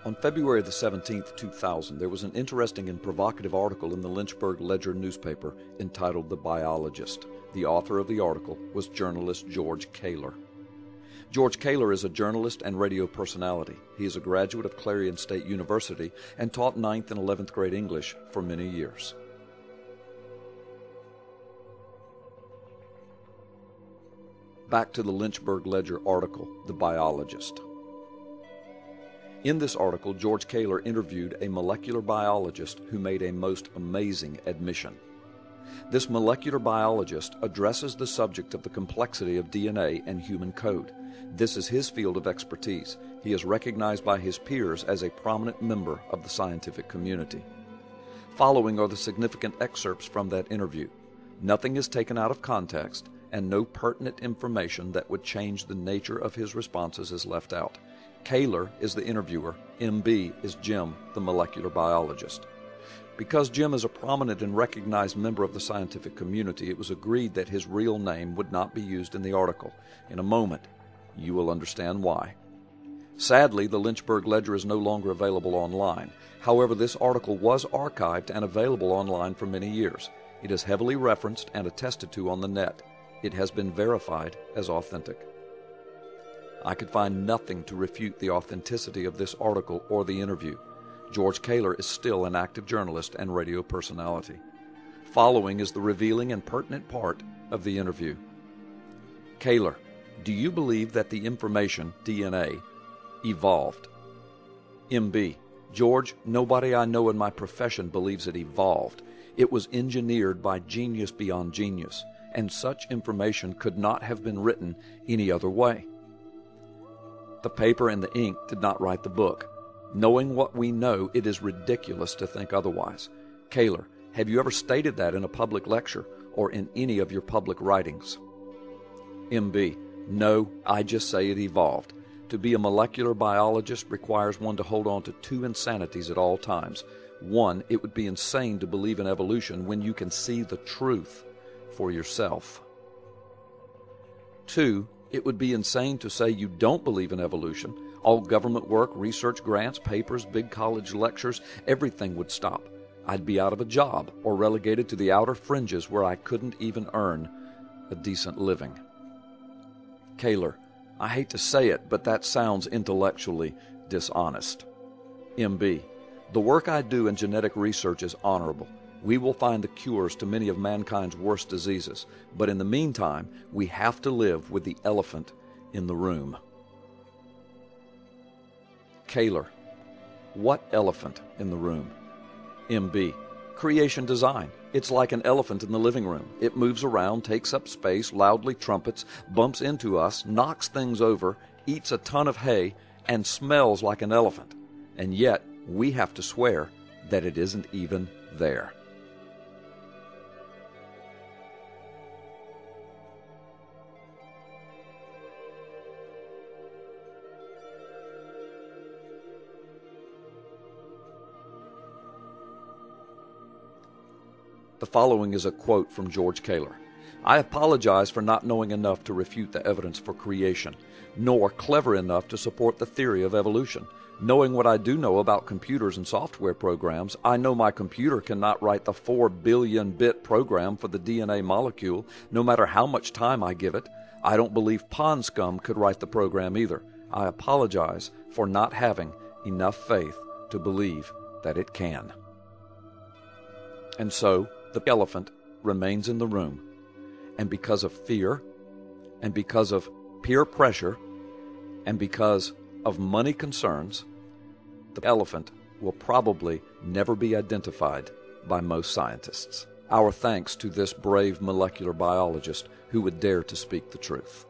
On February the 17th, 2000, there was an interesting and provocative article in the Lynchburg Ledger newspaper entitled The Biologist. The author of the article was journalist George Kaler. George Kaler is a journalist and radio personality. He is a graduate of Clarion State University and taught 9th and 11th grade English for many years. Back to the Lynchburg Ledger article, The Biologist. In this article, George Kaler interviewed a molecular biologist who made a most amazing admission. This molecular biologist addresses the subject of the complexity of DNA and human code. This is his field of expertise. He is recognized by his peers as a prominent member of the scientific community. Following are the significant excerpts from that interview. Nothing is taken out of context, and no pertinent information that would change the nature of his responses is left out. Kaler is the interviewer. MB is Jim, the molecular biologist. Because Jim is a prominent and recognized member of the scientific community, it was agreed that his real name would not be used in the article. In a moment, you will understand why. Sadly, the Lynchburg Ledger is no longer available online. However, this article was archived and available online for many years. It is heavily referenced and attested to on the net. It has been verified as authentic. I could find nothing to refute the authenticity of this article or the interview. George Kaler is still an active journalist and radio personality. Following is the revealing and pertinent part of the interview. Kaler, do you believe that the information, DNA, evolved? MB, George, nobody I know in my profession believes it evolved. It was engineered by genius beyond genius, and such information could not have been written any other way. The paper and the ink did not write the book. Knowing what we know, it is ridiculous to think otherwise. Kaler, have you ever stated that in a public lecture or in any of your public writings? MB, no, I just say it evolved. To be a molecular biologist requires one to hold on to two insanities at all times. One, it would be insane to believe in evolution when you can see the truth for yourself. Two, it would be insane to say you don't believe in evolution. All government work, research grants, papers, big college lectures, everything would stop. I'd be out of a job or relegated to the outer fringes where I couldn't even earn a decent living. Kaler, I hate to say it, but that sounds intellectually dishonest. MB, the work I do in genetic research is honorable. We will find the cures to many of mankind's worst diseases, but in the meantime, we have to live with the elephant in the room. Kaler, what elephant in the room? MB, creation design. It's like an elephant in the living room. It moves around, takes up space, loudly trumpets, bumps into us, knocks things over, eats a ton of hay, and smells like an elephant. And yet, we have to swear that it isn't even there. The following is a quote from George Kaler. I apologize for not knowing enough to refute the evidence for creation, nor clever enough to support the theory of evolution. Knowing what I do know about computers and software programs, I know my computer cannot write the 4 billion-bit program for the DNA molecule, no matter how much time I give it. I don't believe pond scum could write the program either. I apologize for not having enough faith to believe that it can. And so, the elephant remains in the room, and because of fear, and because of peer pressure, and because of money concerns, the elephant will probably never be identified by most scientists. Our thanks to this brave molecular biologist who would dare to speak the truth.